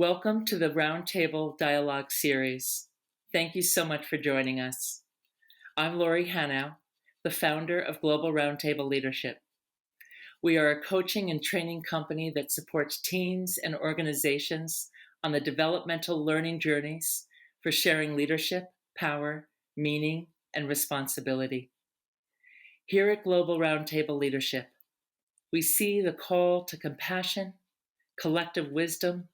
Welcome to the Roundtable Dialogue Series. Thank you so much for joining us. I'm Lori Hanau, the founder of Global Roundtable Leadership. We are a coaching and training company that supports teams and organizations on the developmental learning journeys for sharing leadership, power, meaning, and responsibility. Here at Global Roundtable Leadership, we see the call to compassion, collective wisdom,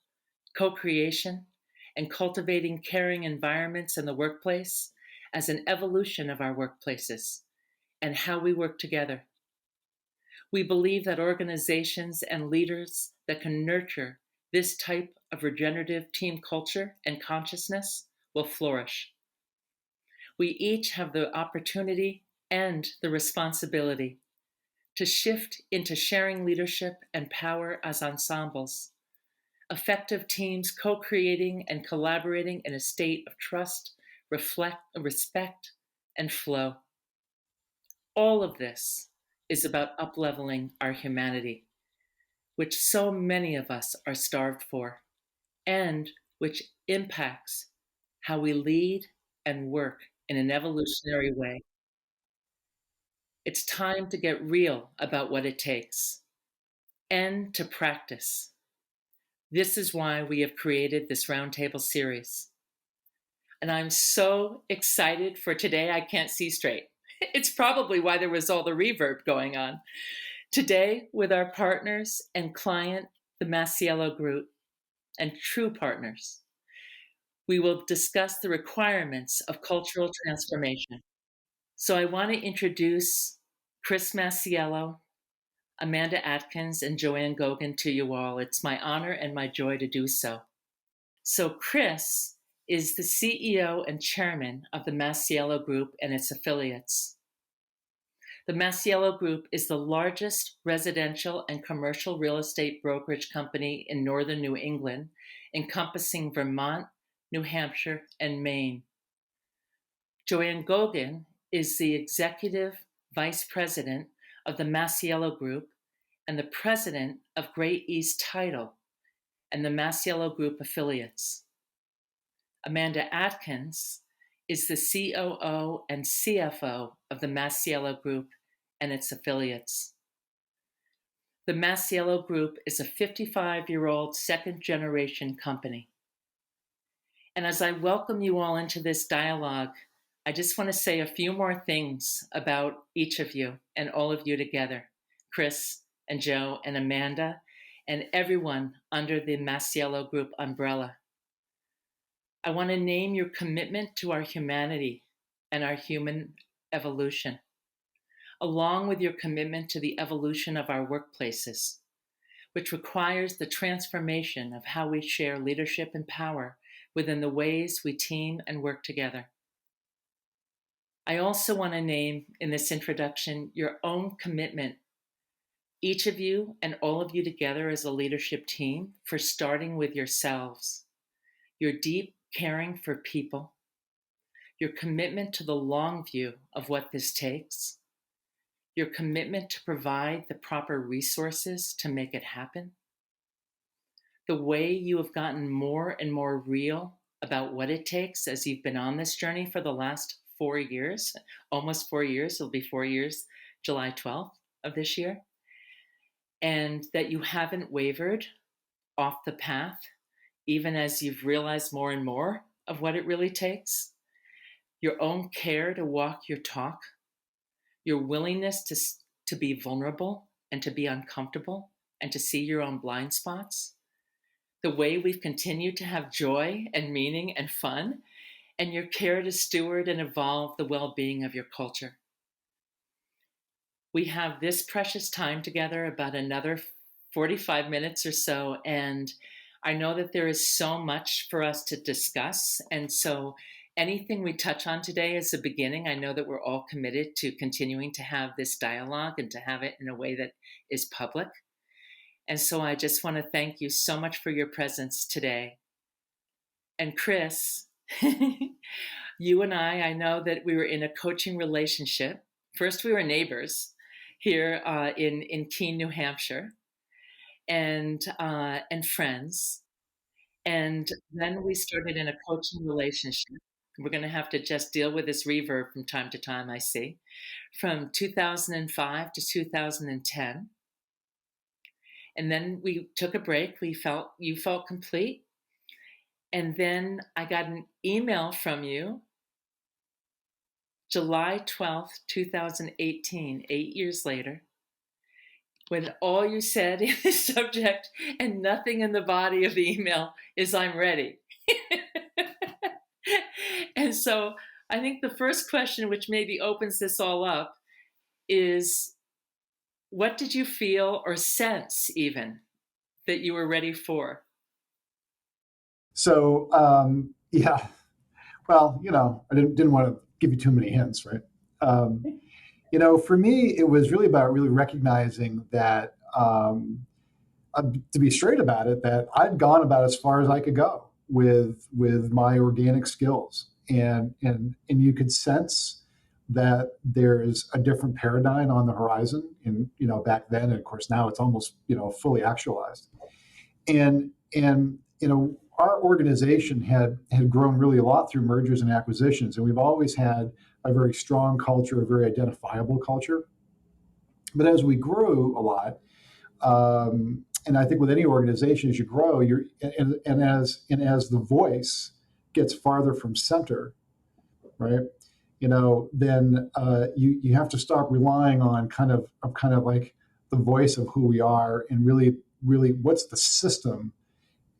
co-creation, and cultivating caring environments in the workplace as an evolution of our workplaces and how we work together. We believe that organizations and leaders that can nurture this type of regenerative team culture and consciousness will flourish. We each have the opportunity and the responsibility to shift into sharing leadership and power as ensembles, effective teams co-creating and collaborating in a state of trust, respect, and flow. All of this is about up-leveling our humanity, which so many of us are starved for, and which impacts how we lead and work in an evolutionary way. It's time to get real about what it takes and to practice. This is why we have created this roundtable series. And I'm so excited for today, I can't see straight. It's probably why there was all the reverb going on. Today, with our partners and client, the Masiello Group, and true partners, we will discuss the requirements of cultural transformation. So I want to introduce Chris Masiello, Amanda Atkins, and Joanne Gogan to you all. It's my honor and my joy to do so. So Chris is the CEO and chairman of the Masiello Group and its affiliates. The Masiello Group is the largest residential and commercial real estate brokerage company in northern New England, encompassing Vermont, New Hampshire, and Maine. Joanne Gogan is the executive vice president of the Masiello Group and the president of Great East Title and the Masiello Group affiliates. Amanda Atkins is the COO and CFO of the Masiello Group and its affiliates. The Masiello Group is a 55-year-old second-generation company. And as I welcome you all into this dialogue, I just want to say a few more things about each of you and all of you together, Chris and Joe and Amanda and everyone under the Masiello Group umbrella. I want to name your commitment to our humanity and our human evolution, along with your commitment to the evolution of our workplaces, which requires the transformation of how we share leadership and power within the ways we team and work together. I also want to name in this introduction your own commitment, each of you and all of you together as a leadership team, for starting with yourselves, your deep caring for people, your commitment to the long view of what this takes, your commitment to provide the proper resources to make it happen, the way you have gotten more and more real about what it takes as you've been on this journey for the last 4 years, almost 4 years, it'll be 4 years, July 12th of this year, and that you haven't wavered off the path, even as you've realized more and more of what it really takes, your own care to walk your talk, your willingness to be vulnerable and to be uncomfortable and to see your own blind spots, the way we've continued to have joy and meaning and fun, and your care to steward and evolve the well-being of your culture. We have this precious time together, about another 45 minutes or so, and I know that there is so much for us to discuss, and so anything we touch on today is a beginning. I know that we're all committed to continuing to have this dialogue and to have it in a way that is public. And so I just want to thank you so much for your presence today. And Chris, you and I know that we were in a coaching relationship. First, we were neighbors here in Keene, New Hampshire, and friends. And then we started in a coaching relationship. We're going to have to just deal with this reverb from time to time, I see. From 2005 to 2010. And then we took a break. You felt complete. And then I got an email from you July 12th, 2018, 8 years later, when all you said in the subject and nothing in the body of the email is "I'm ready." And so I think the first question, which maybe opens this all up, is what did you feel or sense even that you were ready for? So yeah, well, I didn't want to give you too many hints, right? For me, it was really about really recognizing that, to be straight about it, that I'd gone about as far as I could go with my organic skills, and you could sense that there's a different paradigm on the horizon. And back then, and of course now, it's almost fully actualized. And our organization had grown really a lot through mergers and acquisitions, and we've always had a very strong culture, a very identifiable culture. But as we grew a lot, and I think with any organization, as you grow, and as the voice gets farther from center, right? Then you have to stop relying on kind of like the voice of who we are, and really what's the system,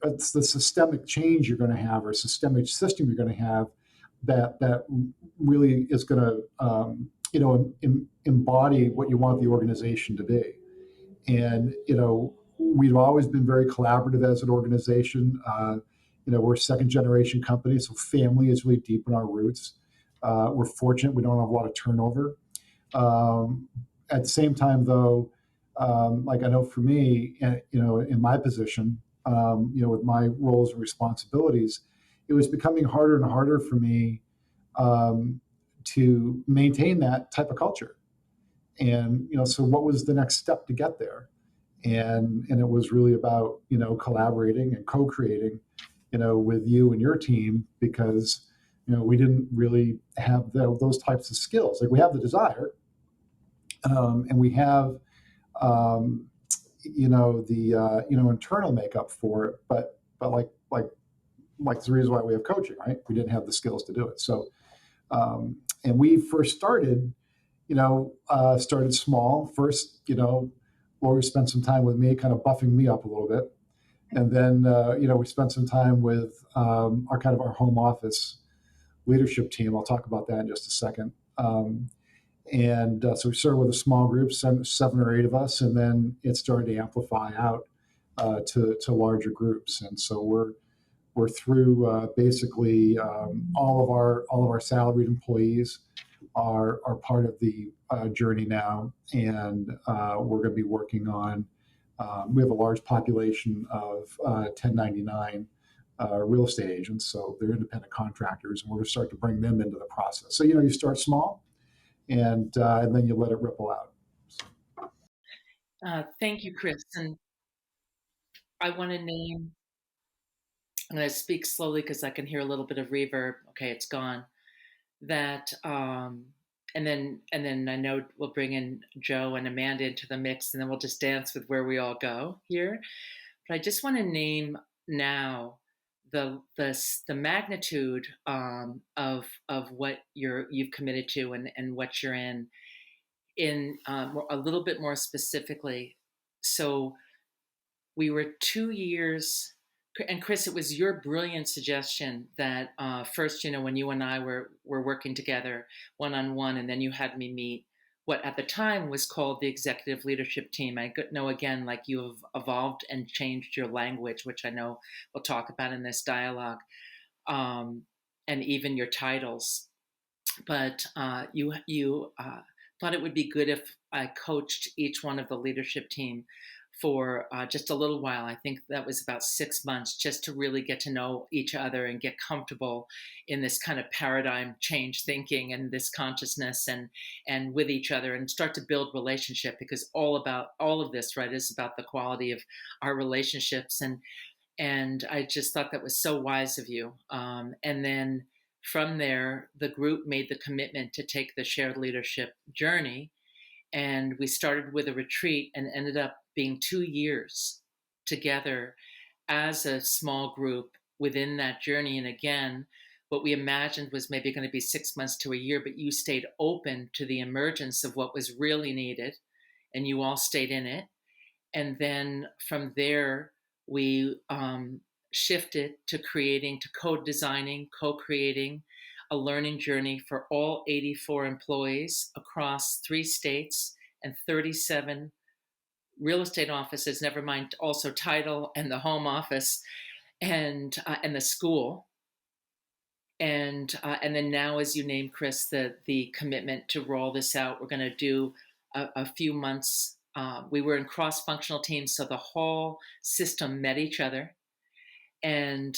it's the systemic change you're going to have, or systemic system you're going to have, that really is going to embody what you want the organization to be. And we've always been very collaborative as an organization. We're a second generation company, so family is really deep in our roots. We're fortunate we don't have a lot of turnover. Um, at the same time, though, like I know for me, in my position, with my roles and responsibilities, it was becoming harder and harder for me um, to maintain that type of culture. And so what was the next step to get there? And it was really about collaborating and co-creating, with you and your team, because we didn't really have those types of skills. Like, we have the desire, and we have um, the internal makeup for it, but like the reason why we have coaching, right? We didn't have the skills to do it. So and we first started small. First, Lori spent some time with me, kind of buffing me up a little bit, and then we spent some time with our home office leadership team. I'll talk about that in just a second. And so we started with a small group, seven or eight of us, and then it started to amplify out to larger groups. And so we're through basically all of our salaried employees are part of the journey now, and we're going to be working on. We have a large population of 1099 real estate agents, so they're independent contractors, and we're going to start to bring them into the process. So you start small, and then you let it ripple out. Thank you, Chris. And I want to name, I'm going to speak slowly because I can hear a little bit of reverb. Okay, it's gone. That and then I know we'll bring in Joe and Amanda into the mix, and then we'll just dance with where we all go here. But I just want to name now the magnitude of what you've committed to, and what you're in a little bit more specifically. So we were 2 years. And Chris, it was your brilliant suggestion that first, when you and I were working together one on one, and then you had me meet what at the time was called the executive leadership team. I know, again, like, you have evolved and changed your language, which I know we'll talk about in this dialogue, um, and even your titles. But you thought it would be good if I coached each one of the leadership team for just a little while. I think that was about 6 months, just to really get to know each other and get comfortable in this kind of paradigm change thinking, and this consciousness, and with each other, and start to build relationship, because all of this, right, is about the quality of our relationships. And I just thought that was so wise of you. And then from there, the group made the commitment to take the shared leadership journey. And we started with a retreat and ended up being 2 years together as a small group within that journey. And again, what we imagined was maybe going to be 6 months to a year, but you stayed open to the emergence of what was really needed, and you all stayed in it. And then from there, we shifted to co-designing, co-creating a learning journey for all 84 employees across 3 states and 37 real estate offices, never mind also title and the home office and the school. And then now, as you named, Chris, the commitment to roll this out. We're going to do a few months. We were in cross-functional teams, so the whole system met each other, and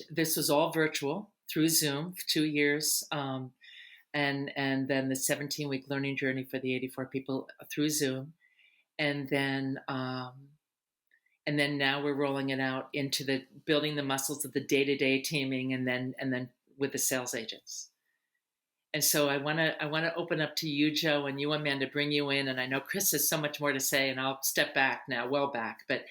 this was all virtual through Zoom for 2 years, and then the 17-week learning journey for the 84 people through Zoom, and then now we're rolling it out into the building the muscles of the day-to-day teaming, and then with the sales agents. And so I want to open up to you, Joe, and you, Amanda, bring you in. And I know Chris has so much more to say, and I'll step back now, well back. But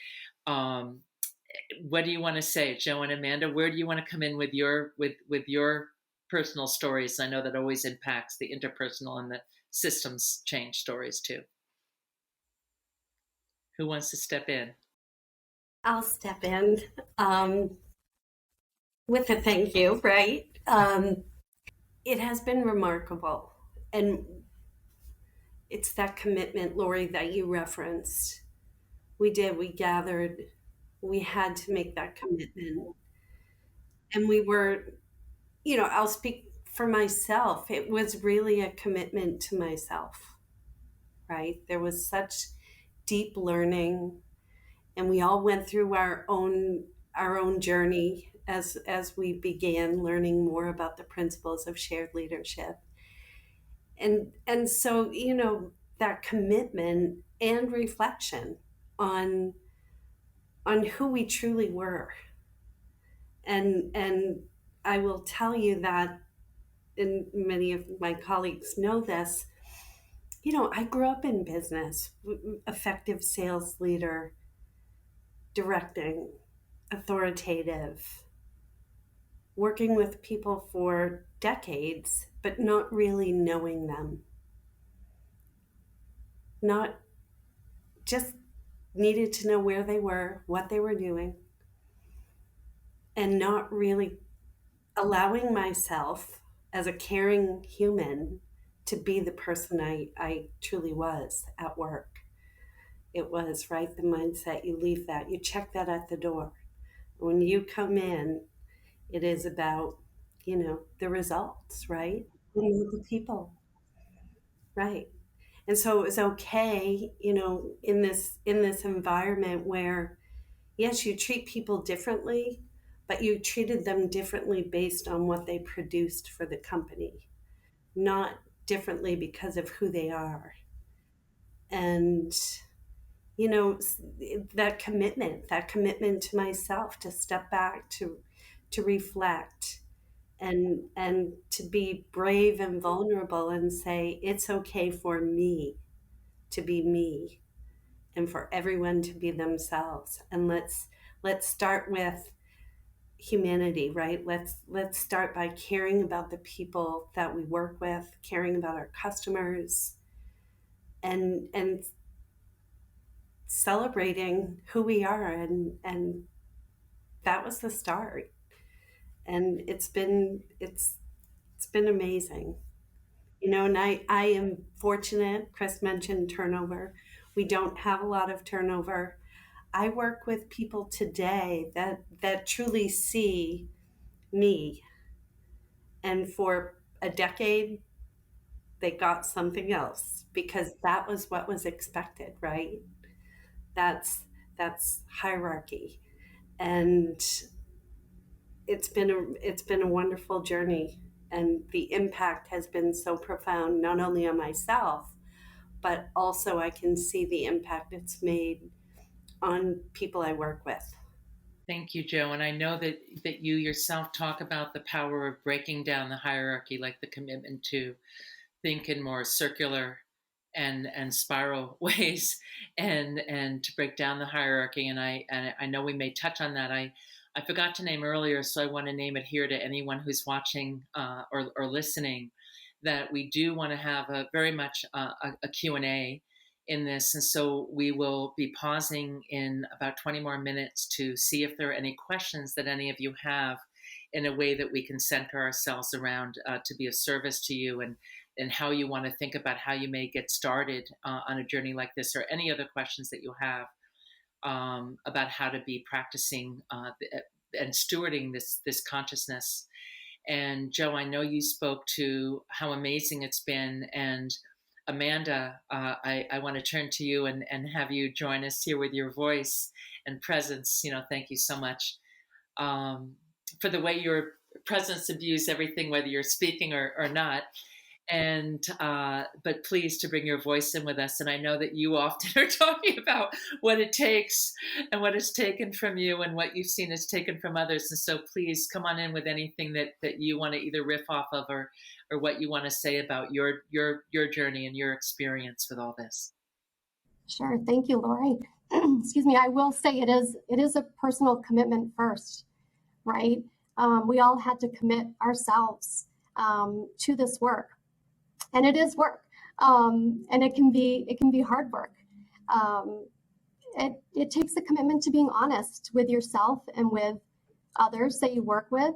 what do you want to say, Joe and Amanda? Where do you want to come in with your personal stories? I know that always impacts the interpersonal and the systems change stories too. Who wants to step in? I'll step in with a thank you, right? It has been remarkable. And it's that commitment, Lori, that you referenced. We gathered, we had to make that commitment. And we were, I'll speak for myself. It was really a commitment to myself, right? There was such deep learning, and we all went through our own journey as we began learning more about the principles of shared leadership. And so, that commitment and reflection on who we truly were. And I will tell you that, and many of my colleagues know this, I grew up in business, effective sales leader, directing, authoritative, working with people for decades, but not really knowing them. Not just needed to know where they were, what they were doing, and not really allowing myself as a caring human to be the person I truly was at work. It was, right, the mindset, you leave that, you check that at the door. When you come in, it is about, the results, right? The people, right? And so it was okay, in this environment where, yes, you treat people differently, but you treated them differently based on what they produced for the company, not differently because of who they are. And that commitment to myself, to step back, to reflect, and to be brave and vulnerable and say it's okay for me to be me, and for everyone to be themselves. And let's start with humanity, right? Let's start by caring about the people that we work with, caring about our customers, and celebrating who we are. And that was the start. And it's been amazing. And I am fortunate. Chris mentioned turnover. We don't have a lot of turnover. I work with people today that truly see me. And for a decade, they got something else because that was what was expected, right? That's hierarchy. And it's been a wonderful journey, and the impact has been so profound, not only on myself, but also I can see the impact it's made on people I work with. Thank you, Joe. And I know that you yourself talk about the power of breaking down the hierarchy, like the commitment to think in more circular and spiral ways, and to break down the hierarchy. And I know we may touch on that. I forgot to name earlier, so I want to name it here to anyone who's watching or listening, that we do want to have a very much a Q&A in this. And so we will be pausing in about 20 more minutes to see if there are any questions that any of you have, in a way that we can center ourselves around to be of service to you, and how you want to think about how you may get started on a journey like this, or any other questions that you have about how to be practicing and stewarding this consciousness. And Joe, I know you spoke to how amazing it's been. And Amanda, I want to turn to you and have you join us here with your voice and presence. Thank you so much for the way your presence imbues everything, whether you're speaking or not. And but pleased to bring your voice in with us. And I know that you often are talking about what it takes and what is taken from you and what you've seen is taken from others. And so please come on in with anything that you want to either riff off of, or what you want to say about your journey and your experience with all this. Sure. Thank you, Lori. Excuse me. I will say it is a personal commitment first, right? We all had to commit ourselves to this work, and it is work, and it can be hard work. It takes a commitment to being honest with yourself and with others that you work with,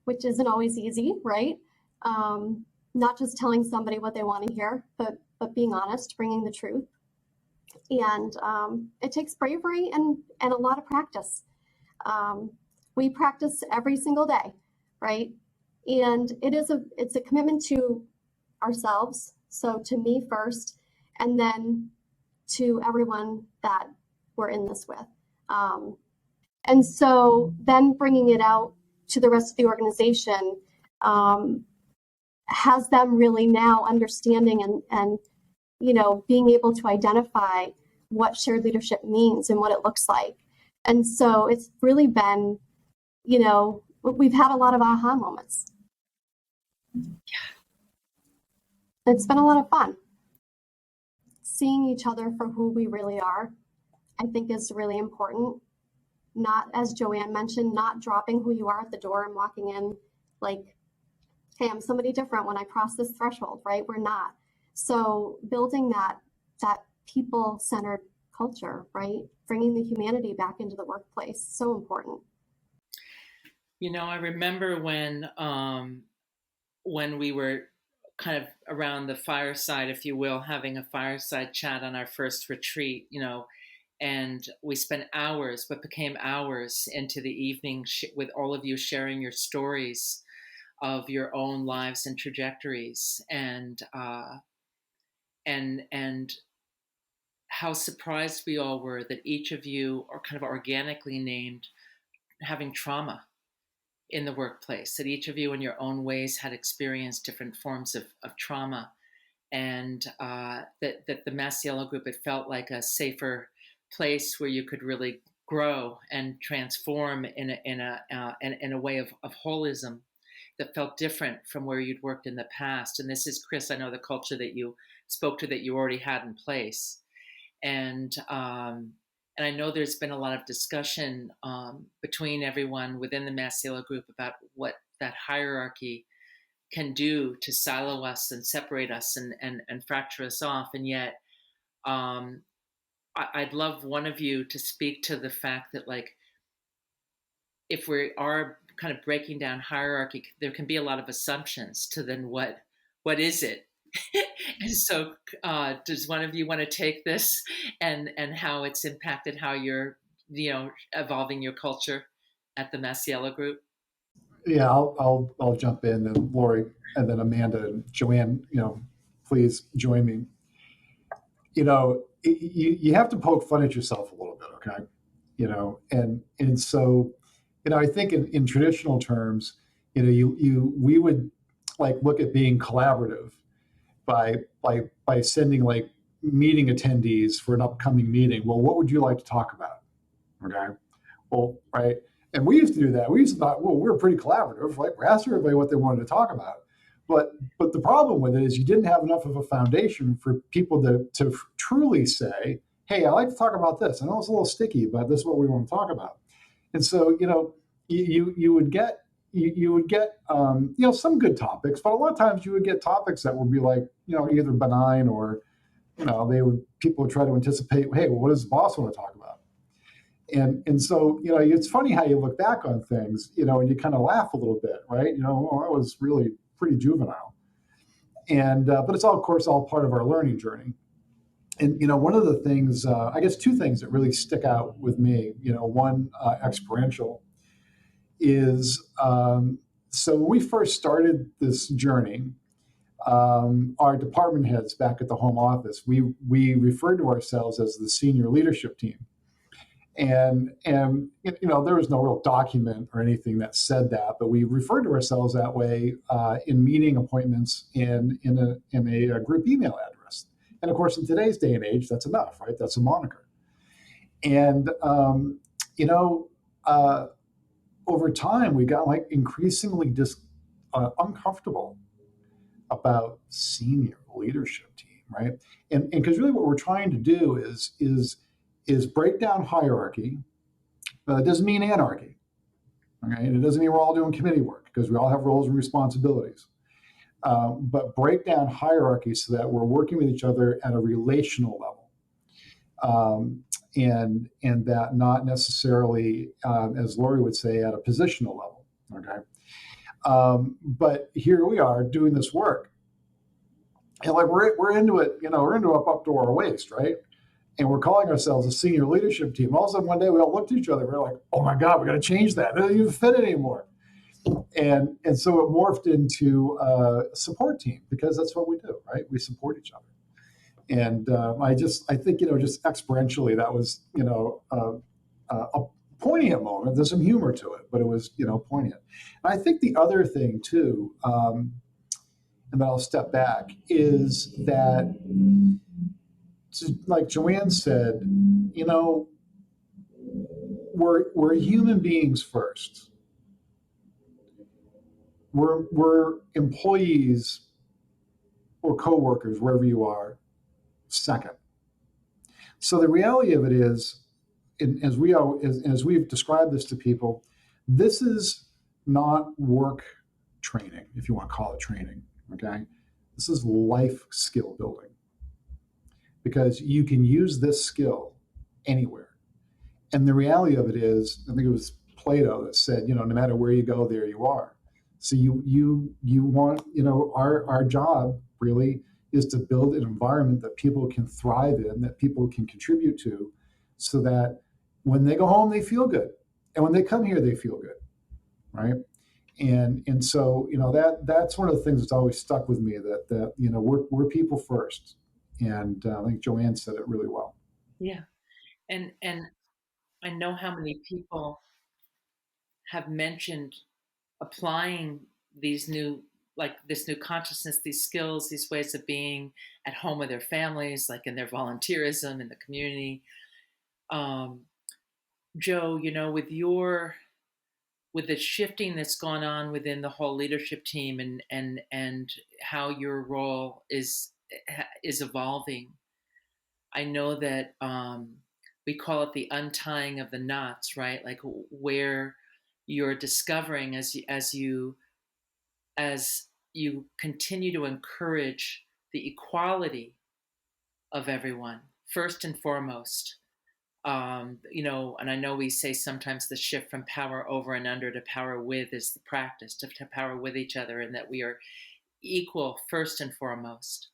which isn't always easy, right? Not just telling somebody what they want to hear, but being honest, bringing the truth. And it takes bravery and a lot of practice. We practice every single day, right? And it's a commitment to ourselves, so to me first, and then to everyone that we're in this with. And so then bringing it out to the rest of the organization has them really now understanding and being able to identify what shared leadership means and what it looks like. And so it's really been, we've had a lot of aha moments. It's been a lot of fun. Seeing each other for who we really are, I think, is really important. Not, as Joanne mentioned, not dropping who you are at the door and walking in like, hey, I'm somebody different when I cross this threshold, right? We're not. So building that people-centered culture, right? Bringing the humanity back into the workplace, so important. I remember when we were kind of around the fireside, if you will, having a fireside chat on our first retreat, and we spent hours, what became hours into the evening with all of you sharing your stories of your own lives and trajectories, and how surprised we all were that each of you are kind of organically named having trauma in the workplace, that each of you in your own ways had experienced different forms of trauma, and that the Masiello group, it felt like a safer place where you could really grow and transform in a way of holism that felt different from where you'd worked in the past. And this is, Chris, I know the culture that you spoke to that you already had in place. And I know there's been a lot of discussion between everyone within the Masiello group about what that hierarchy can do to silo us and separate us and fracture us off. And yet I'd love one of you to speak to the fact that, like, if we are kind of breaking down hierarchy, there can be a lot of assumptions to then what is it? And so does one of you want to take this and how it's impacted how you're evolving your culture at the Masiello group? Yeah, I'll jump in, and Lori, and then Amanda and Joanne, please join me. You have to poke fun at yourself a little bit, okay? And so, I think in traditional terms, we would like look at being collaborative by sending like meeting attendees for an upcoming meeting. Well, what would you like to talk about? Okay. Well, right. And we used to do that. We used to thought, well, we were pretty collaborative, right? We asked everybody what they wanted to talk about. But the problem with it is you didn't have enough of a foundation for people to truly say, hey, I like to talk about this. I know it's a little sticky, but this is what we want to talk about. And so, you would get you would get some good topics, but a lot of times you would get topics that would be like, either benign or people would try to anticipate, hey, well, what does the boss want to talk about? And so, it's funny how you look back on things, and you kind of laugh a little bit, right? Well, that was really pretty juvenile. And but it's all, of course, all part of our learning journey. And one of the things, I guess, two things that really stick out with me, one experiential is, so when we first started this journey, our department heads back at the home office, we referred to ourselves as the senior leadership team. And there was no real document or anything that said that, but we referred to ourselves that way in meeting appointments and in a group email address. And of course, in today's day and age, that's enough, right? That's a moniker. And over time, we got like increasingly uncomfortable about senior leadership team, right? And because really what we're trying to do is break down hierarchy. It doesn't mean anarchy, okay? And it doesn't mean we're all doing committee work, because we all have roles and responsibilities. But break down hierarchy so that we're working with each other at a relational level, and that not necessarily, as Lori would say, at a positional level. Okay, but here we are doing this work, and like we're into it. We're into it up to our waist, right? And we're calling ourselves a senior leadership team. All of a sudden, one day, we all looked at each other. We're like, "Oh my God, we got to change that. It doesn't even fit anymore." And so it morphed into a support team, because that's what we do, right? We support each other. And I think, just experientially, that was, a poignant moment. There's some humor to it, but it was, poignant. And I think the other thing too, and then I'll step back, is that, like Joanne said, we're human beings first. We're employees or coworkers, wherever you are, second. So the reality of it is, as we've described this to people, this is not work training, if you want to call it training. Okay, this is life skill building, because you can use this skill anywhere. And the reality of it is, I think it was Plato that said, no matter where you go, there you are. So you want, our job really is to build an environment that people can thrive in, that people can contribute to, so that when they go home, they feel good. And when they come here, they feel good, right? And so, that's one of the things that's always stuck with me, that we're people first. And I think Joanne said it really well. Yeah. And I know how many people have mentioned applying these new, like this new consciousness, these skills, these ways of being at home with their families, like in their volunteerism in the community. Joe, with the shifting that's gone on within the whole leadership team, and how your role is evolving, I know that we call it the untying of the knots, right? Like where you're discovering as you continue to encourage the equality of everyone, first and foremost. And I know we say sometimes the shift from power over and under to power with is the practice, to power with each other, and that we are equal first and foremost,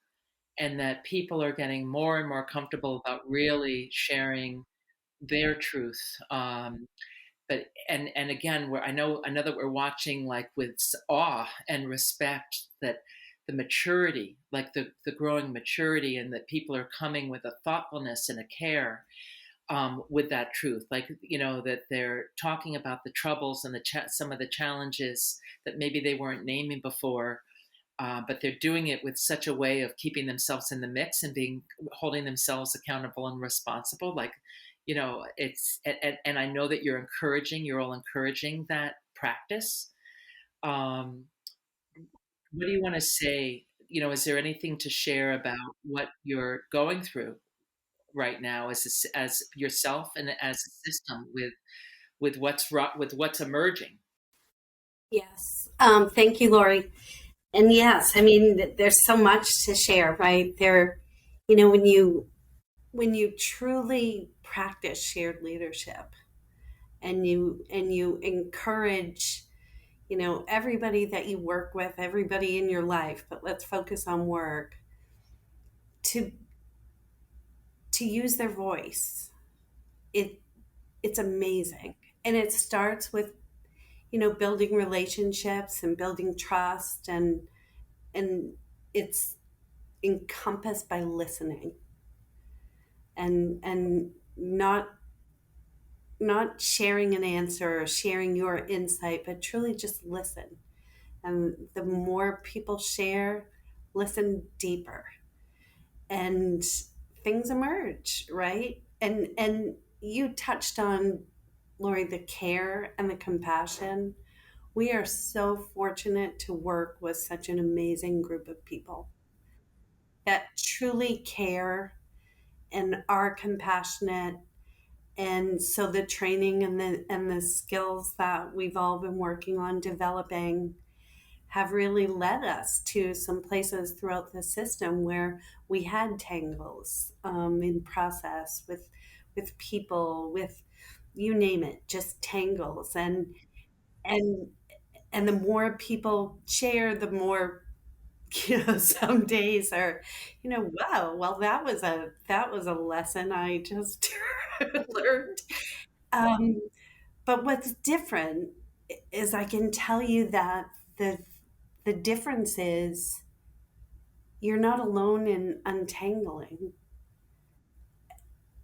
and that people are getting more and more comfortable about really sharing their truth. But and again, I know that we're watching, like, with awe and respect, that the maturity, like the growing maturity, and that people are coming with a thoughtfulness and a care, with that truth, like, that they're talking about the troubles and some of the challenges that maybe they weren't naming before, but they're doing it with such a way of keeping themselves in the mix and holding themselves accountable and responsible. Like, and I know that you're all encouraging that practice. um, what do you want to say? Is there anything to share about what you're going through right now as yourself and as a system with what's emerging? Yes. Thank you, Lori. And yes, I mean, there's so much to share, right? When you truly practice shared leadership and you encourage, everybody that you work with, everybody in your life, but let's focus on work, to use their voice. It's amazing. And it starts with, building relationships and building trust, and it's encompassed by listening and not sharing an answer or sharing your insight, but truly just listen. And the more people share, listen deeper, and things emerge, right? And you touched on, Lori, the care and the compassion. We are so fortunate to work with such an amazing group of people that truly care and are compassionate. And so the training and the skills that we've all been working on developing have really led us to some places throughout the system where we had tangles, in process with people, with, you name it, just tangles. And and the more people share, the more, some days are, wow, well, that was a lesson I just learned. um, but what's different is I can tell you that the difference is you're not alone in untangling.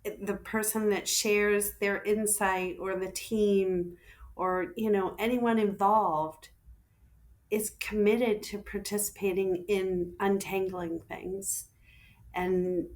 The person that shares their insight, or the team, or anyone involved, is committed to participating in untangling things. And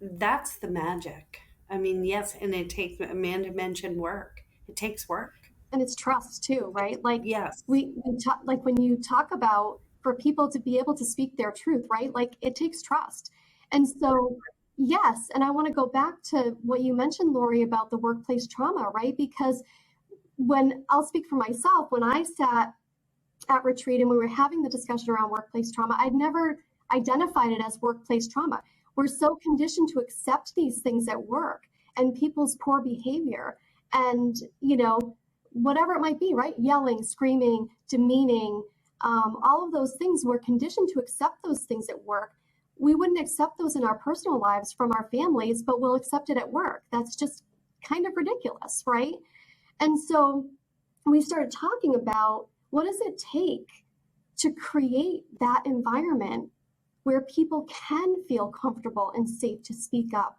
that's the magic. I mean, yes, and it takes, Amanda mentioned work. It takes work. And it's trust too, right? Like Yes. we talk, like when you talk about for people to be able to speak their truth, right? Like it takes trust. And so, yes, and I want to go back to what you mentioned, Lori, about the workplace trauma, right? Because when I'll speak for myself, when I sat at retreat and we were having the discussion around workplace trauma, I'd never identified it as workplace trauma. We're so conditioned to accept these things at work and people's poor behavior and, whatever it might be, right? Yelling, screaming, demeaning, all of those things. We're conditioned to accept those things at work. We wouldn't accept those in our personal lives from our families, but we'll accept it at work. That's just kind of ridiculous, right? And so we started talking about what does it take to create that environment where people can feel comfortable and safe to speak up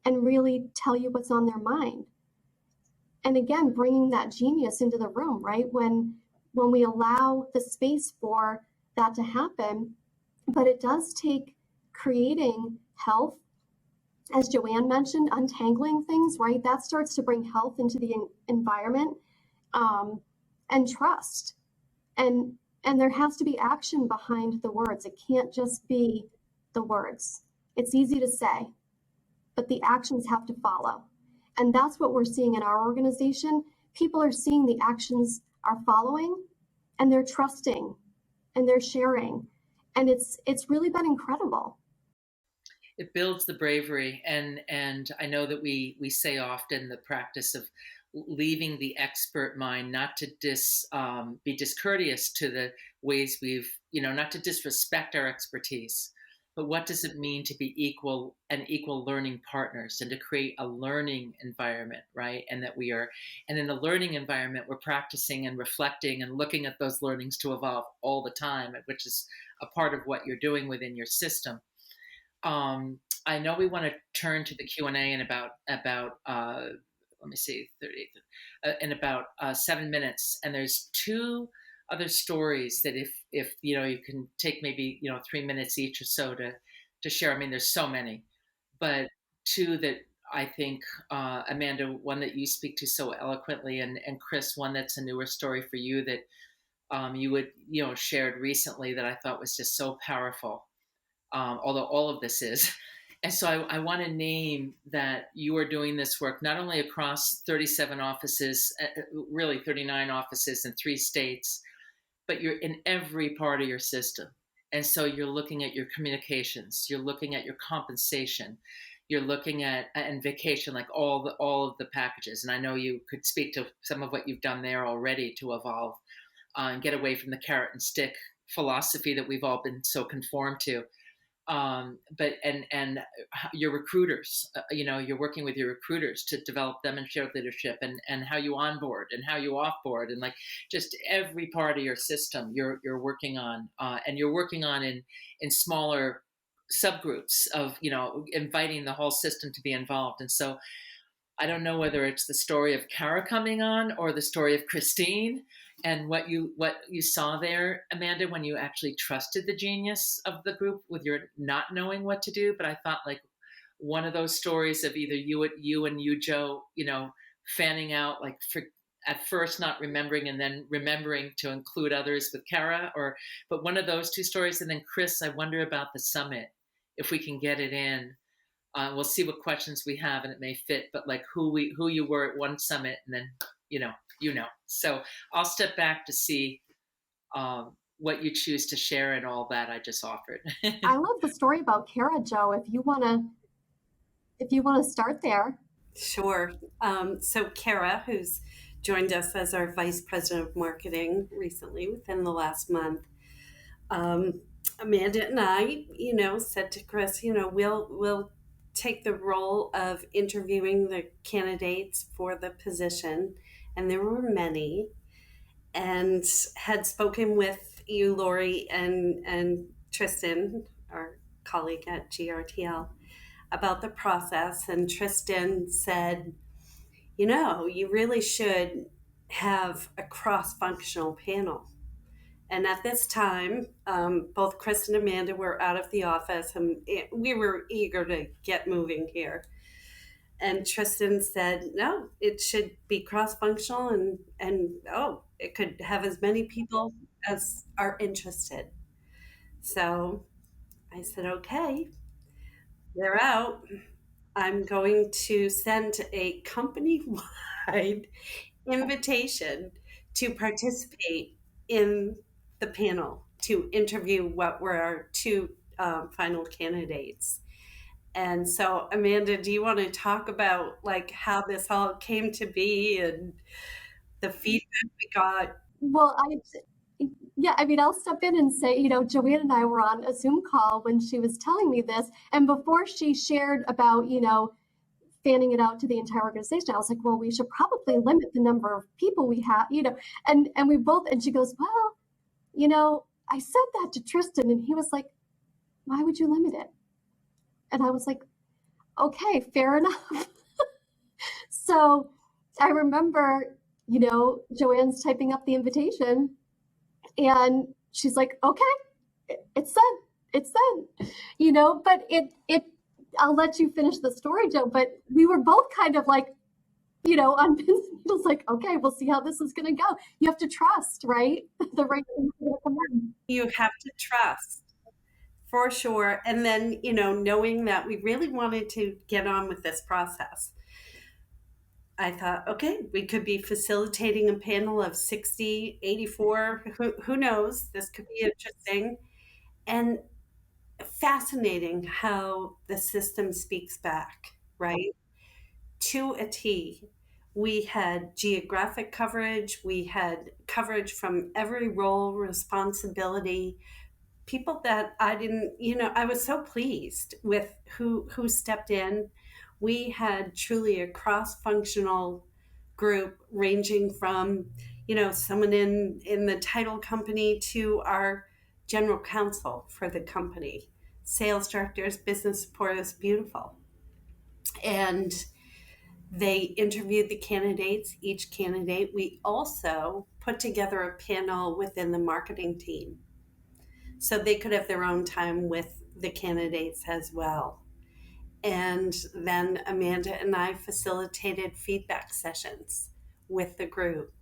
and really tell you what's on their mind. And again, bringing that genius into the room, right? When we allow the space for that to happen. But it does take creating health, as Joanne mentioned, untangling things, right? That starts to bring health into the environment, and trust. And there has to be action behind the words. It can't just be the words. It's easy to say, but the actions have to follow. And that's what we're seeing in our organization. People are seeing the actions are following, and they're trusting, and they're sharing. And it's really been incredible. It builds the bravery, and I know that we say often the practice of leaving the expert mind, not to be discourteous to the ways we've, not to disrespect our expertise, but what does it mean to be equal learning partners, and to create a learning environment, right? And in a learning environment, we're practicing and reflecting and looking at those learnings to evolve all the time, which is a part of what you're doing within your system. I know we want to turn to the Q&A in about let me see, 30, in about 7 minutes. And there's two other stories that if you can take maybe 3 minutes each or so to share. I mean, there's so many, but two that I think, Amanda, one that you speak to so eloquently, and Chris, one that's a newer story for you that you would, shared recently that I thought was just so powerful. Although all of this is. And so I want to name that you are doing this work not only across 37 offices, really 39 offices in 3 states, but you're in every part of your system. And so you're looking at your communications, you're looking at your compensation, you're looking at and vacation, like all of the packages. And I know you could speak to some of what you've done there already to evolve and get away from the carrot and stick philosophy that we've all been so conformed to. But and your recruiters, you're working with your recruiters to develop them in shared leadership, and how you onboard and how you offboard, and like just every part of your system you're working on, and you're working on in smaller subgroups of, inviting the whole system to be involved. And so I don't know whether it's the story of Kara coming on or the story of Christine, and what you saw there, Amanda, when you actually trusted the genius of the group with your not knowing what to do. But I thought, like, one of those stories of either you and you, Joe, fanning out, like, at first not remembering and then remembering to include others with Kara, but one of those two stories. And then Chris, I wonder about the summit, if we can get it in. We'll see what questions we have, and it may fit. But like who you were at one summit, and then So I'll step back to see what you choose to share and all that I just offered. I love the story about Kara, Joe. If you wanna start there. Sure. So Kara, who's joined us as our Vice President of Marketing recently within the last month, Amanda and I, said to Chris, we'll take the role of interviewing the candidates for the position, and there were many, and had spoken with you, Lori, and Tristan, our colleague at GRTL, about the process. And Tristan said, you really should have a cross-functional panel. And at this time, both Chris and Amanda were out of the office, and we were eager to get moving here. And Tristan said, no, it should be cross-functional, and it could have as many people as are interested. So I said, okay, they're out. I'm going to send a company-wide invitation to participate in the panel to interview what were our two final candidates. And so, Amanda, do you want to talk about like how this all came to be and the feedback we got? Well, I'll step in and say, Joanne and I were on a Zoom call when she was telling me this, and before she shared about, fanning it out to the entire organization, I was like, well, we should probably limit the number of people we have, and we both, and she goes, well, I said that to Tristan, and he was like, why would you limit it? And I was like, okay, fair enough. So I remember, Joanne's typing up the invitation, and she's like, okay, it's said, but it I'll let you finish the story, Joe, but we were both kind of like, on pins and needles, like, okay, we'll see how this is going to go. You have to trust, right? The right thing to come in. You have to trust, for sure. And then, knowing that we really wanted to get on with this process, I thought, okay, we could be facilitating a panel of 60, 84, who knows? This could be interesting. And fascinating how the system speaks back, right? To a T. We had geographic coverage, we had coverage from every role, responsibility, people that I didn't, I was so pleased with who stepped in. We had truly a cross-functional group ranging from, someone in the title company to our general counsel for the company, sales directors, business support. Is beautiful. And they interviewed the candidates, each candidate. We also put together a panel within the marketing team so they could have their own time with the candidates as well. And then Amanda and I facilitated feedback sessions with the group.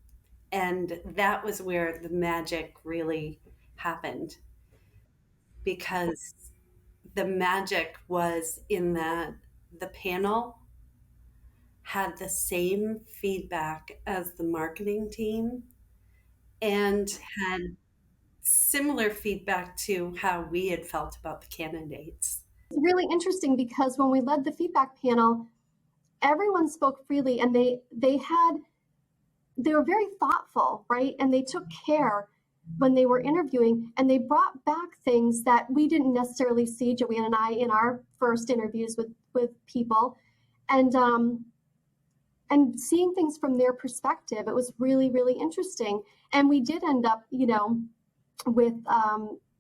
And that was where the magic really happened, because the magic was in that the panel had the same feedback as the marketing team and had similar feedback to how we had felt about the candidates. It's really interesting because when we led the feedback panel, everyone spoke freely, and they were very thoughtful, right? And they took care when they were interviewing, and they brought back things that we didn't necessarily see, Joanne and I, in our first interviews with people, and seeing things from their perspective. It was really, really interesting. And we did end up, with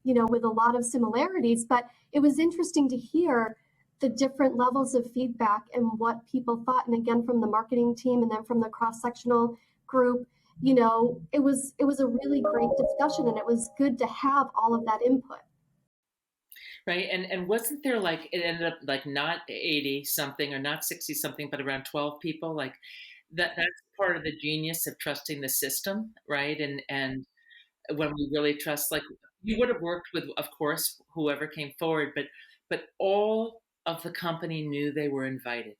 with a lot of similarities, but it was interesting to hear the different levels of feedback and what people thought. And again, from the marketing team and then from the cross-sectional group, it was a really great discussion, and it was good to have all of that input. Right. And wasn't there, like, it ended up like not 80 something or not 60 something, but around 12 people? Like that's part of the genius of trusting the system, right? And when we really trust, like, you would have worked with, of course, whoever came forward, but all of the company knew they were invited.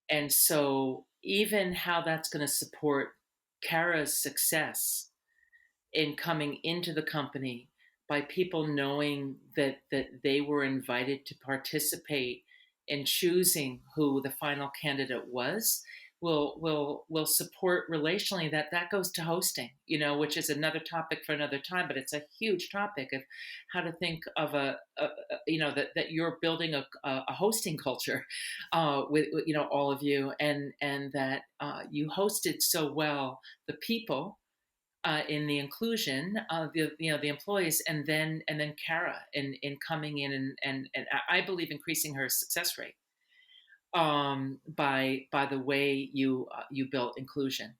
And so even how that's going to support Kara's success in coming into the company, by people knowing that they were invited to participate in choosing who the final candidate was, will support relationally. That goes to hosting, which is another topic for another time, but it's a huge topic of how to think of that you're building a hosting culture with all of you, and that you hosted so well the people in the inclusion of the employees, and then Kara in coming in and I believe increasing her success rate by the way you built inclusion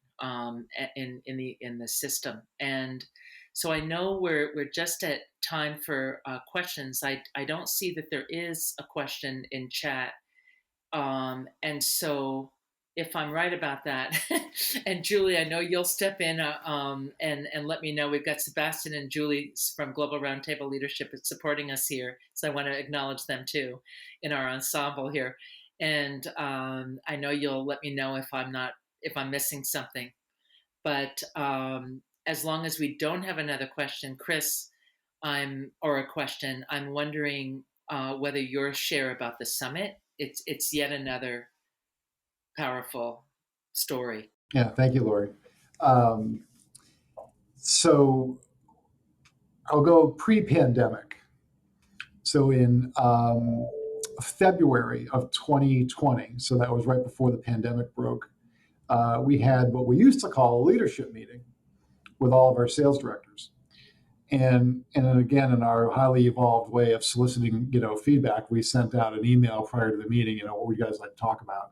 in the system. And so I know we're just at time for questions. I don't see that there is a question in chat, and so if I'm right about that, and Julie, I know you'll step in and let me know. We've got Sebastian and Julie from Global Roundtable Leadership supporting us here, so I want to acknowledge them too in our ensemble here. And I know you'll let me know if I'm missing something. But as long as we don't have another question, Chris, I'm wondering whether your share about the summit. It's yet another powerful story. Yeah, thank you, Lori. So I'll go pre-pandemic. So in February of 2020, so that was right before the pandemic broke, we had what we used to call a leadership meeting with all of our sales directors. And again, in our highly evolved way of soliciting, feedback, we sent out an email prior to the meeting, what would you guys like to talk about?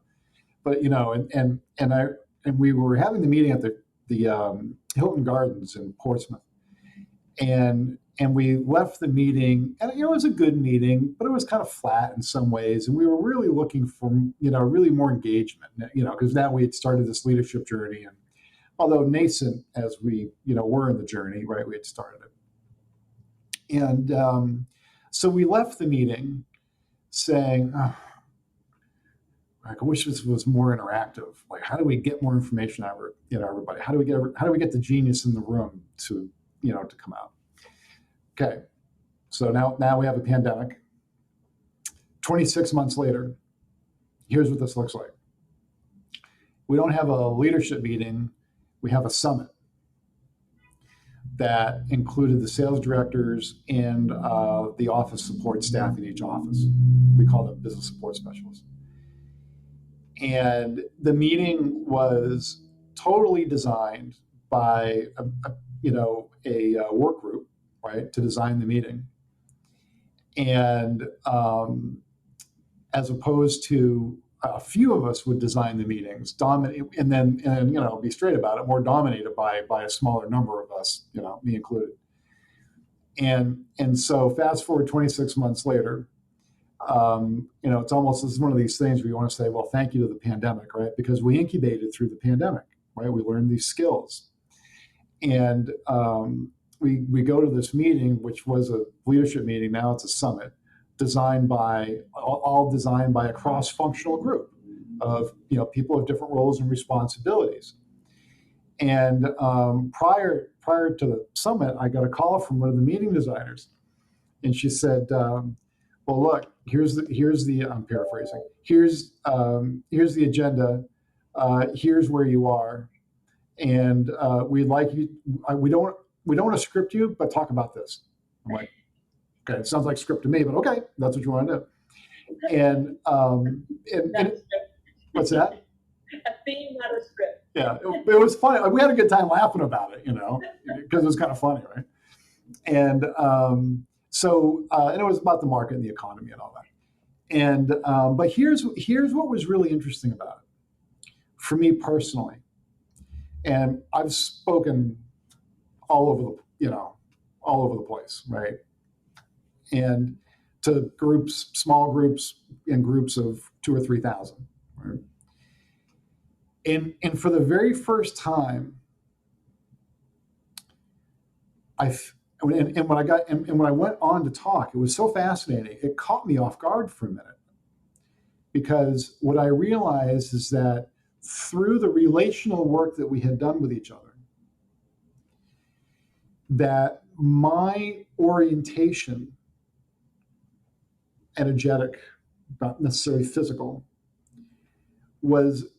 But and we were having the meeting at the Hilton Gardens in Portsmouth, and we left the meeting, and it was a good meeting, but it was kind of flat in some ways, and we were really looking for really more engagement, because now we had started this leadership journey, and although nascent as we were in the journey, right, we had started it. And so we left the meeting saying, oh, I wish this was more interactive. Like, how do we get more information out of everybody? How do we get the genius in the room to come out? Okay, so now we have a pandemic. 26 months later, here's what this looks like. We don't have a leadership meeting. We have a summit that included the sales directors and the office support staff in each office. We call them business support specialists. And the meeting was totally designed by a work group, right, to design the meeting. And as opposed to a few of us would design the meetings, dominate, and be straight about it, more dominated by a smaller number of us, me included. And so fast forward 26 months later, it's almost, this is one of these things where you want to say, well, thank you to the pandemic, right? Because we incubated through the pandemic, right? We learned these skills. And we go to this meeting, which was a leadership meeting. Now it's a summit, all designed by a cross-functional group of people of different roles and responsibilities. And prior to the summit, I got a call from one of the meeting designers, and she said, "Well, look, here's the I'm paraphrasing. Here's the agenda. Here's where you are, and we'd like you. We don't want to script you, but talk about this." I'm like, "Okay, it sounds like script to me, but okay, that's what you want to do." And what's that? A theme, not a script. Yeah, it was funny. We had a good time laughing about it, because it was kind of funny, right? And and it was about the market and the economy and all that. And but here's what was really interesting about it for me personally. And I've spoken all over the place, right? And to groups, small groups, in groups of 2,000 or 3,000, right? And for the very first time, when I went on to talk, it was so fascinating. It caught me off guard for a minute, because what I realized is that through the relational work that we had done with each other, that my orientation, energetic, not necessarily physical, was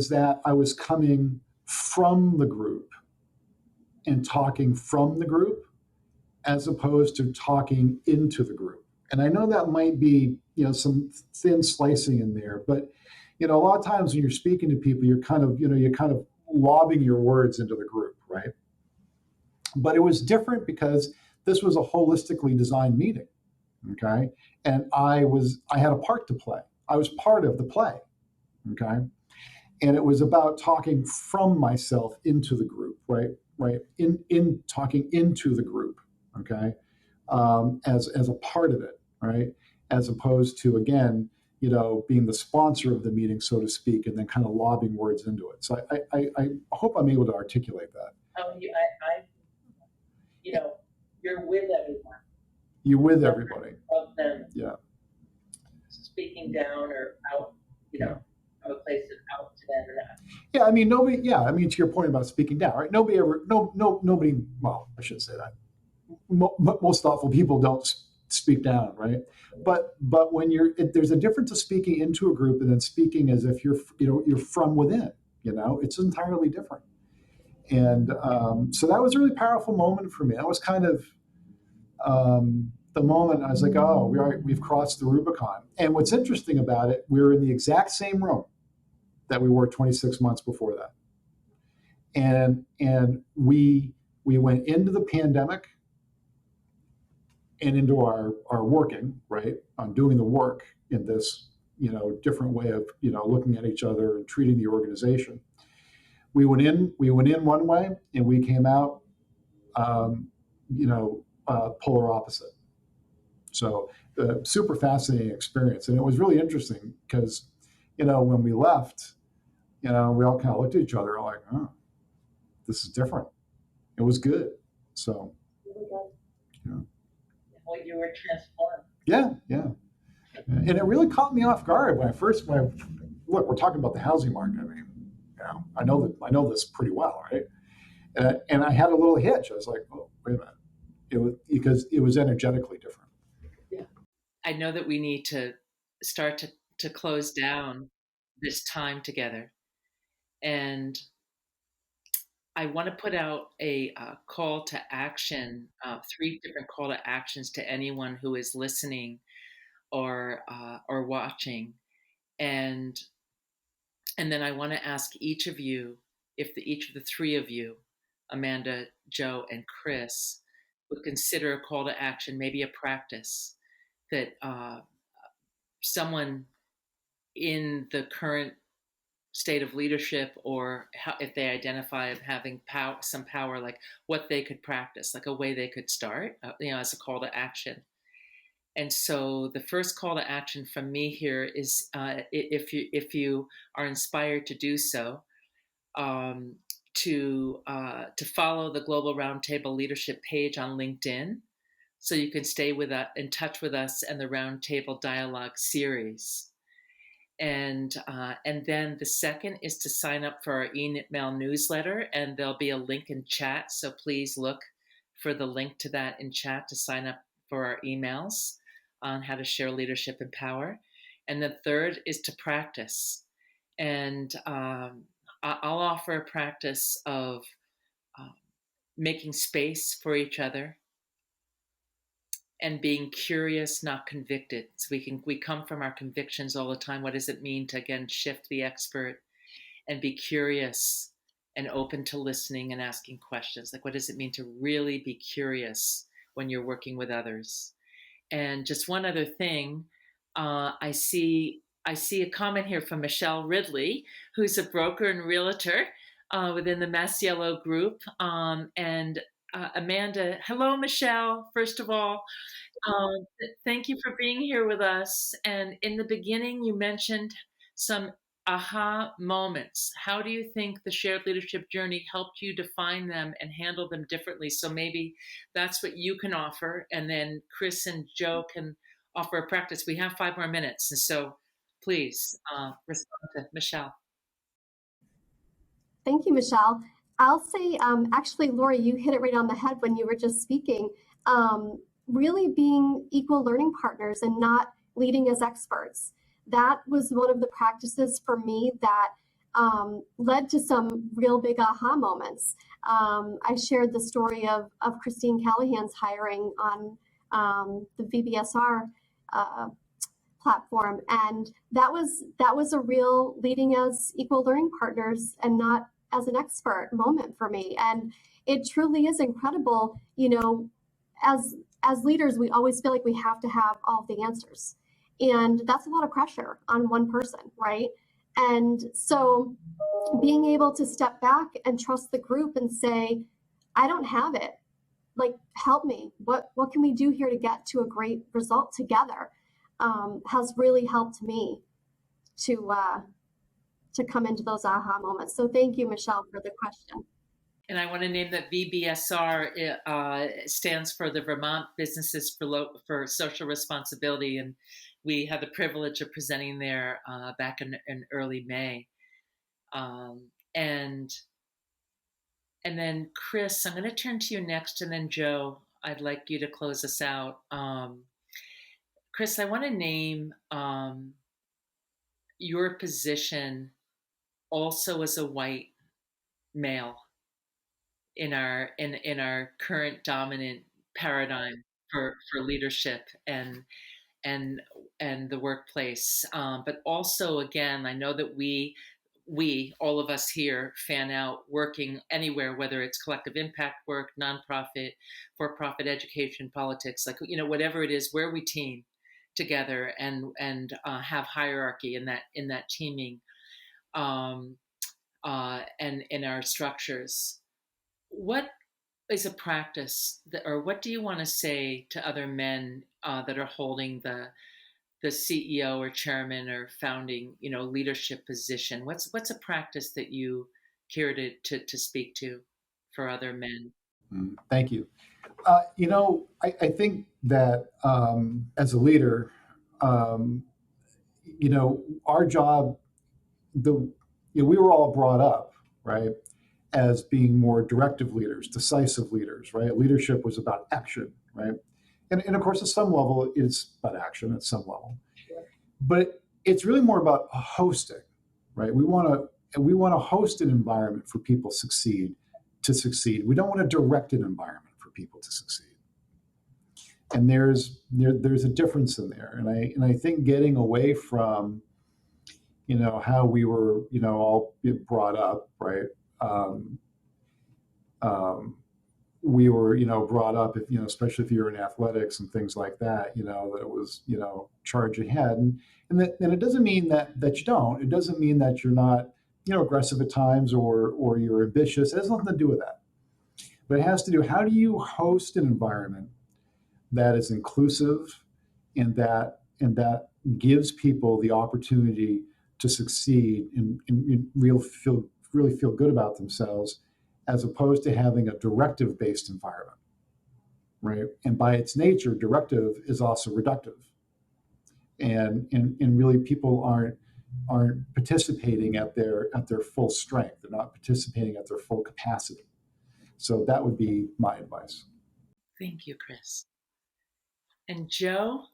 that I was coming from the group and talking from the group, as opposed to talking into the group. And I know that might be, some thin slicing in there, but a lot of times when you're speaking to people, you're kind of lobbing your words into the group, right? But it was different because this was a holistically designed meeting, okay? And I had a part to play. I was part of the play, okay? And it was about talking from myself into the group, right? In talking into the group, okay, as a part of it, right? As opposed to, again, being the sponsor of the meeting, so to speak, and then kind of lobbing words into it. So I hope I'm able to articulate that. Oh, you're with everyone. You with everybody. Of them. Yeah. Speaking down or out, Yeah. from a place of out to them or not. Yeah, I mean, nobody. Yeah, I mean, to your point about speaking down, right? Nobody. Well, I shouldn't say that. Most thoughtful people don't speak down, right? But when there's a difference of speaking into a group and then speaking as if you're from within. It's entirely different. And so that was a really powerful moment for me. That was kind of the moment I was like, oh, we've crossed the Rubicon. And what's interesting about it, we were in the exact same room that we were 26 months before that. And we went into the pandemic and into our working, right, on doing the work in this, different way of, looking at each other and treating the organization. We went in one way and we came out, polar opposite. So super fascinating experience. And it was really interesting because, when we left, we all kind of looked at each other like, oh, this is different. It was good. So, Well, you were transformed. Yeah. And it really caught me off guard when look, we're talking about the housing market. I mean, I know this pretty well, right? And I had a little hitch. I was like, oh, wait a minute. It was because it was energetically different. Yeah. I know that we need to start to close down this time together. And I want to put out a call to action, 3 different call to actions to anyone who is listening or watching, and then I want to ask each of you, if each of the 3 of you, Amanda, Joe, and Chris, would consider a call to action, maybe a practice that someone in the current state of leadership, or if they identify of having some power, like what they could practice, like a way they could start, as a call to action. And so the first call to action from me here is, if you are inspired to do so, um, to follow the Global Roundtable Leadership page on LinkedIn, so you can stay in touch with us and the Roundtable Dialogue series. And then the second is to sign up for our email newsletter, and there'll be a link in chat. So please look for the link to that in chat to sign up for our emails on how to share leadership and power. And the third is to practice. And I'll offer a practice of uh, making space for each other and being curious, not convicted. So we come from our convictions all the time. What does it mean to, again, shift the expert and be curious and open to listening and asking questions? Like, what does it mean to really be curious when you're working with others? And just one other thing, I see a comment here from Michelle Ridley, who's a broker and realtor within the Masiello group. And Amanda, hello, Michelle. First of all, um, thank you for being here with us. And in the beginning, you mentioned some aha moments. How do you think the shared leadership journey helped you define them and handle them differently? So maybe that's what you can offer. And then Chris and Joe can offer a practice. We have 5 more minutes. And so please respond to Michelle. Thank you, Michelle. I'll say, actually, Lori, you hit it right on the head when you were just speaking. Really being equal learning partners and not leading as experts. That was one of the practices for me that led to some real big aha moments. I shared the story of Christine Callahan's hiring on the VBSR platform, and that was a real leading as equal learning partners and not as an expert moment for me. And it truly is incredible. As leaders, we always feel like we have to have all the answers, and that's a lot of pressure on one person, right? And so being able to step back and trust the group and say, I don't have it, like, help me. What can we do here to get to a great result together? Has really helped me to come into those aha moments. So thank you, Michelle, for the question. And I want to name that VBSR stands for the Vermont Businesses for Social Responsibility, and we had the privilege of presenting there back in early May. And then Chris, I'm going to turn to you next, and then Joe, I'd like you to close us out. Chris, I want to name your position also as a white male in our current dominant paradigm for leadership and the workplace. But also, again, I know that we all of us here fan out working anywhere, whether it's collective impact work, nonprofit, for-profit, education, politics, like, whatever it is, where we team together and have hierarchy in that teaming, and in our structures. What is a practice or what do you want to say to other men that are holding the CEO or chairman or founding leadership position? What's a practice that you care to speak to for other men? Thank you. I think that as a leader, our job, we were all brought up, right, as being more directive leaders, decisive leaders, right? Leadership was about action, right? And of course, at some level, it's about action at some level. But it's really more about hosting, right? We want to host an environment for people to succeed. We don't want to direct an environment for people to succeed. And there's a difference in there. And I think getting away from, how we were, all brought up, right? We were, brought up, if, especially if you're in athletics and things like that, that it was, charge ahead. And it doesn't mean that you don't. It doesn't mean that you're not, aggressive at times or you're ambitious. It has nothing to do with that. But it has to do, how do you host an environment that is inclusive and that gives people the opportunity to succeed and really feel good about themselves, as opposed to having a directive based environment, right? And by its nature, directive is also reductive, and really people aren't participating at their full strength. They're not participating at their full capacity. So that would be my advice. Thank you, Chris. And Joe,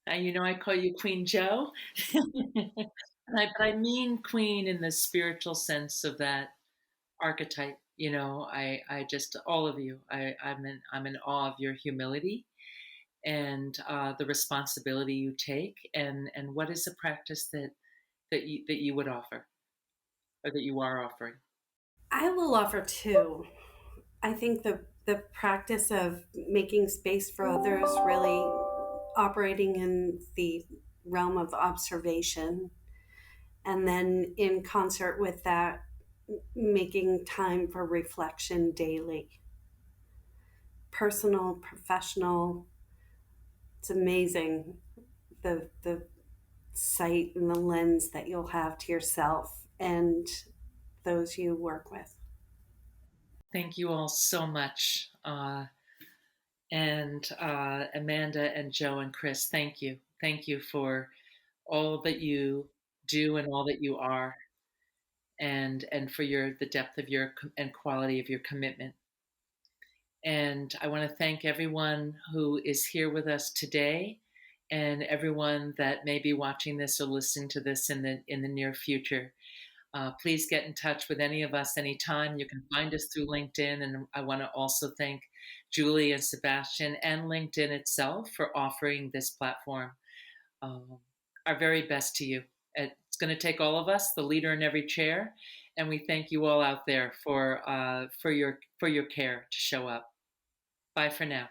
I call you Queen Joe, but I mean Queen in the spiritual sense of that archetype. I just all of you. I'm in awe of your humility and the responsibility you take, and what is a practice that you would offer, or that you are offering. I will offer two. I think the practice of making space for others, really operating in the realm of observation, and then in concert with that, making time for reflection daily, personal, professional. It's amazing the sight and the lens that you'll have to yourself and those you work with. Thank you all so much. And Amanda and Joe and Chris, thank you. Thank you for all that you do and all that you are, and for the depth of your and quality of your commitment. And I want to thank everyone who is here with us today, and everyone that may be watching this or listening to this in the near future. Please get in touch with any of us anytime. You can find us through LinkedIn. And I want to also thank Julie and Sebastian and LinkedIn itself for offering this platform. Our very best to you. It's going to take all of us, the leader in every chair, and we thank you all out there for your care to show up. Bye for now.